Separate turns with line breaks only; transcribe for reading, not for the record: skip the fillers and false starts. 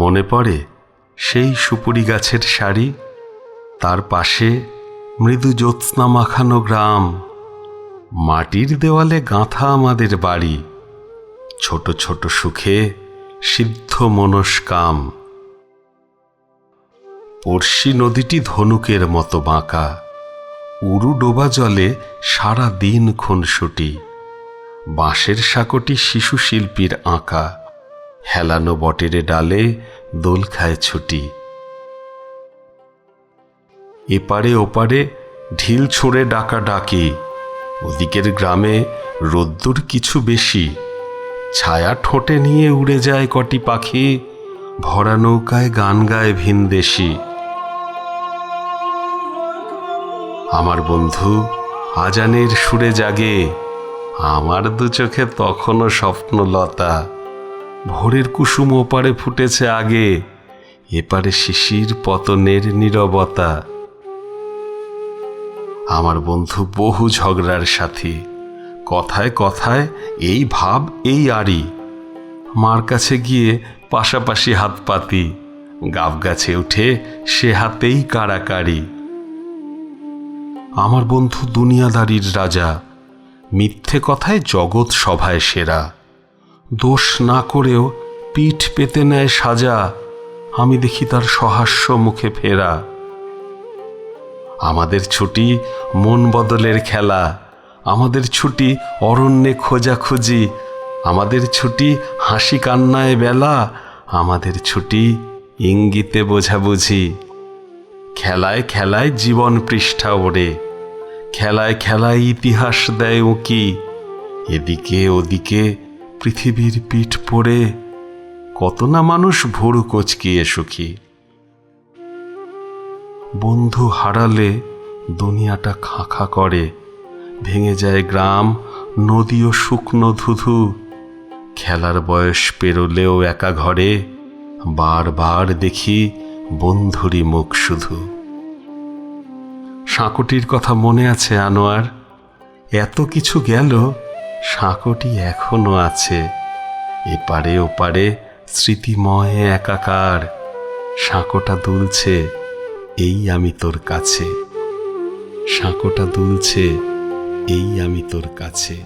মনে পড়ে সেই সুপুরি গাছের সারি, তার পাশে মৃদু জ্যোৎস্না মাখানো গ্রাম, মাটির দেওয়ালে গাঁথা আমাদের বাড়ি, ছোট ছোট সুখে সিদ্ধ মনস্কাম। পড়শি নদীটি ধনুকের মতো বাঁকা, উরু ডোবা জলে সারা দিন খুনসুটি, বাঁশের সাঁকোটি শিশু শিল্পীর আঁকা, হেলানো বটেরে ডালে দোল খায় ছুটি। এপারে ওপারে ঢিল ছুঁড়ে ডাকা ডাকি, ওদিকের গ্রামে রোদ্দুর কিছু বেশি, ছায়া ঠোঁটে নিয়ে উড়ে যায় কটি পাখি, ভরা নৌকায় গান গায় ভিনদেশি। আমার বন্ধু আজানের সুরে জাগে, আমার দু চোখে তখনও স্বপ্নলতা, ভোরের কুসুম ওপারে ফুটেছে আগে, এপারে শিশির পতনের নীরবতা। আমার বন্ধু বহু ঝগড়ার সাথী, কথায় কথায় এই ভাব এই আড়ি, মার কাছে গিয়ে পাশাপাশি হাত পাতি, গাব গাছে উঠে সে হাতেই কাড়াকাড়ি। আমার বন্ধু দুনিয়াদারির রাজা, মিথ্যে কথায় জগৎ সভায় সেরা, দোষ না করেও পিঠ পেতে নেয় সাজা, আমি দেখি তার সহাস্য মুখে ফেরা। আমাদের ছুটি মন বদলের খেলা, আমাদের ছুটি অরণ্যে খোঁজাখুঁজি, আমাদের ছুটি হাসি কান্নায় বেলা, আমাদের ছুটি ইঙ্গিতে বোঝাবুঝি। খেলায় খেলায় জীবন পৃষ্ঠা ওড়ে, খেলায় খেলায় ইতিহাস দেয় উঁকি, এদিকে ওদিকে পৃথিবীর পিঠ পড়ে কত না মানুষ ভুরু কোঁচকিয়ে সুখী। বন্ধু হারালে দুনিয়াটা খাঁ করে, ভেঙে যায় গ্রাম নদী ও শুকনো ধুধু, খেলার বয়স পেরোলেও একা ঘরে বারবার দেখি বন্ধুরই মুখ শুধু। সাঁকোটির কথা মনে আছে আনোয়ার? এত কিছু গেল, সাঁকোটি এখনো আছে, এপারে ওপারে স্মৃতিময় একাকার। সাঁকোটা দুলছে এই আমি তোর কাছে, সাঁকোটা দুলছে এই আমি তোর কাছে।